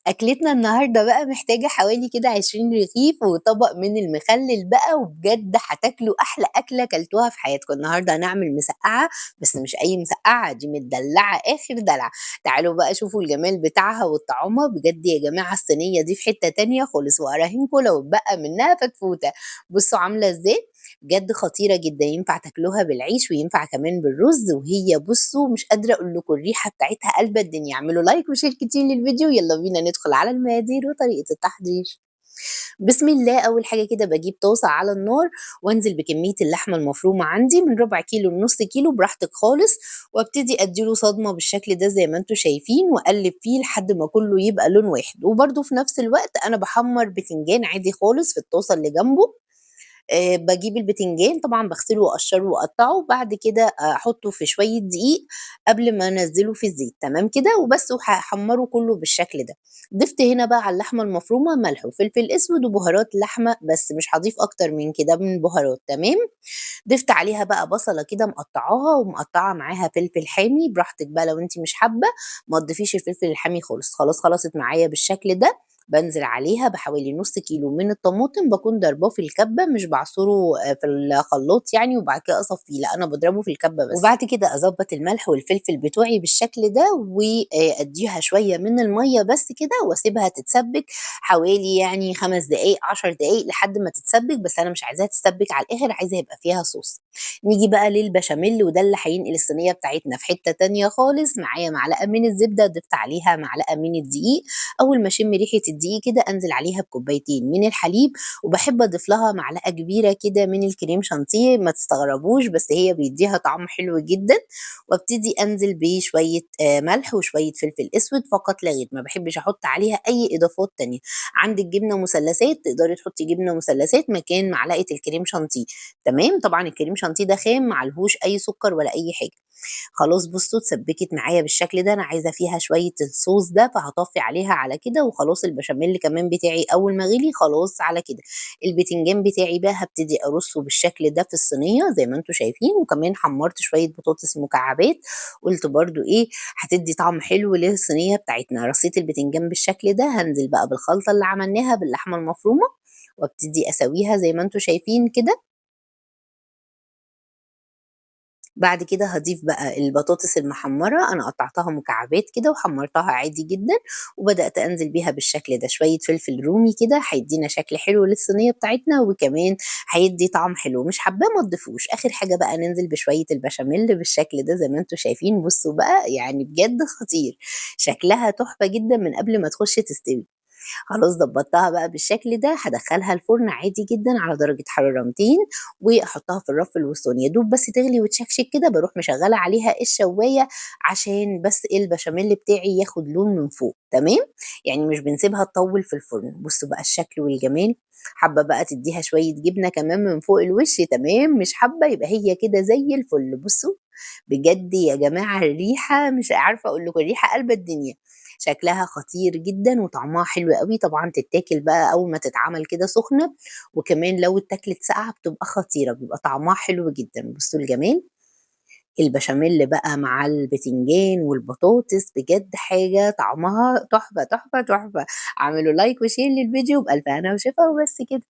أكلتنا النهارده بقى محتاجة حوالي كده 20 رغيف وطبق من المخلل بقى، وبجد هتاكلوا أحلى أكلة كلتوها في حياتكم. النهارده هنعمل مسقعة، بس مش أي مسقعة، دي متدلعة آخر دلع. تعالوا بقى شوفوا الجمال بتاعها والطعامة، بجد يا جماعة الصينية دي في حتة تانية خالص، وأراهنكم لو اتبقى منها فتفوتة. بصوا عاملة ازاي، بجد خطيرة جدًا، ينفع تاكلوها بالعيش وينفع كمان بالرز، وهي بُصّوا مش قادرة أقول لكم الريحة بتاعتها قالبة الدنيا. اعملوا لايك وشير كتير للفيديو، يالّا بينا ندخل على المقادير وطريقة التحضير. بسم الله، أول حاجة كده باجيب طاسة على النار وأنزل بكمية اللحمة المفرومة عندي من ربع كيلو لنُص كيلو براحتك خالص، وابتدي أدّي له صدمة بالشكل ده زي ما أنتم شايفين، وأقلّب فيه لحد ما كلّه يبقى لون واحد. وبرضه في نفس الوقت أنا باحمّر بتنجان عادي خالص في الطاسة اللي جنبه. باجيب البتنجان طبعًا باغسله وأقشّره وأقطّعه، وبعد كده أحطّه في شوية دقيق قبل ما أنزّله في الزيت، تمام كده، وبس وهاحمّره كلّه بالشكل ده. ضِفت هنا بقى على اللحمة المفرومة ملح وفلفل أسود وبهارات لحمة بس، مش هاضيف أكتر من كده من البهارات، تمام. ضِفت عليها بقى بصلة كده مقطّعاها ومقطّعة معاها فلفل حامي، براحتك بقى لو أنتِ مش حابة ما تضيفيش الفلفل الحامي خالص. خلاص خلصت معايا بالشكل ده، بانزل عليها بحوالي نُص كيلو من الطماطم، باكون ضارباه في الكبة مش باعصره في الخلاط يعني وبعد كده أصفّيه، لأ أنا باضربه في الكبة بس. وبعد كده أضبّط الملح والفلفل بتوعي بالشكل ده أدّيها شوية من المَيّة بس كده واسيبها تتسبِّك حوالي يعني 5 دقايق، 10 دقايق لحد ما تتسبِّك، بس أنا مش عايزاها تتسبِّك على الآخر، عايزة يبقى فيها صوص. نيجي بقى للبشاميل وده اللي هينقل الصينية بتاعتنا في حتّة تانية خالص. معايا معلقة من الزبدة، ضِفت عليها معلقة من الدقيق، أول ما أشم ريحة الدقيق كده أنزل عليها بكوبايتين من الحليب، وباحب أضيف لها معلقة كبيرة كده من الكريم شانتيه، ما تستغربوش بس هي بيدّيها طعم حلو جدًا. وابتدي أنزل بشوية ملح وشوية فلفل أسود فقط لا غير، ما باحبش أحط عليها أي إضافات تانية. عندِك جبنة مثلثات تقدري تحطي جبنة مثلثات مكان معلقة الكريم شانتيه، تمام. طبعًا الكريم شانتيه ده خام ما عليهوش أي سكر ولا أي حاجة. خلاص بُصّوا اتسبِّكت معايا بالشكل ده، أنا عايزة فيها شوية الصوص ده، فهاطفّي عليها على كده وخلاص. البشاميل كمان بتاعي أول ما غِلي خلاص على كده. البتنجان بتاعي بقى هابتدي أرُصّه بالشكل ده في الصينية زي ما أنتم شايفين، وكمان حمّرت شوية بطاطس مكعبات، قُلت برضه إيه، هتدّي طعم حلو للصينية بتاعتنا. رصيت البتنجان بالشكل ده، هانزل بقى بالخلطة اللي عملناها باللحمة المفرومة، وابتدي أسويها زي ما أنتم شايفين كده. بعد كده هاضيف بقى البطاطس المحمّرة، أنا قطّعتها مكعبات كده وحمّرتها عادي جدًا، وبدأت أنزل بيها بالشكل ده. شوية فلفل رومي كده هيدّينا شكل حلو للصينية بتاعتنا، وكمان هيدّي طعم حلو، مش حاباه ما تضيفوش. آخر حاجة بقى ننزل بشوية البشاميل بالشكل ده زي ما أنتم شايفين. بُصّوا بقى يعني بجد خطير، شكلها تحفة جدًا من قبل ما تخش تستوي. خلاص ضبّطتها بقى بالشكل ده، هادخّلها الفرن عادي جدًا على درجة حرارة 200 وأحطها في الرف الوسطاني، يا دوب بس تغلي وتشكشك كده باروح مشغّلة عليها الشواية عشان بس البشاميل بتاعي ياخد لون من فوق، تمام. يعني مش بنسيبها تطوّل في الفرن. بُصّوا بقى الشكل والجمال، حابة بقى تدّيها شوية جبنة كمان من فوق الوش تمام، مش حابة يبقى هي كده زي الفل. بُصّوا بجد يا جماعة الريحة مش عارفة أقول لكم، الريحة قالبة الدنيا. شكلها خطير جدًا وطعمها حلو أوي، طبعًا تتاكل بقى أول ما تتعمل كده سخنة، وكمان لو اتاكلت ساقعة بتبقى خطيرة، بيبقى طعمها حلو جدًا. بُصّوا الجمال، البشاميل بقى مع البتنجان والبطاطس بجد حاجة طعمها تحفة، تحفة، تحفة. اعملوا لايك وشير للفيديو بألف هنا وشفا وبس كده.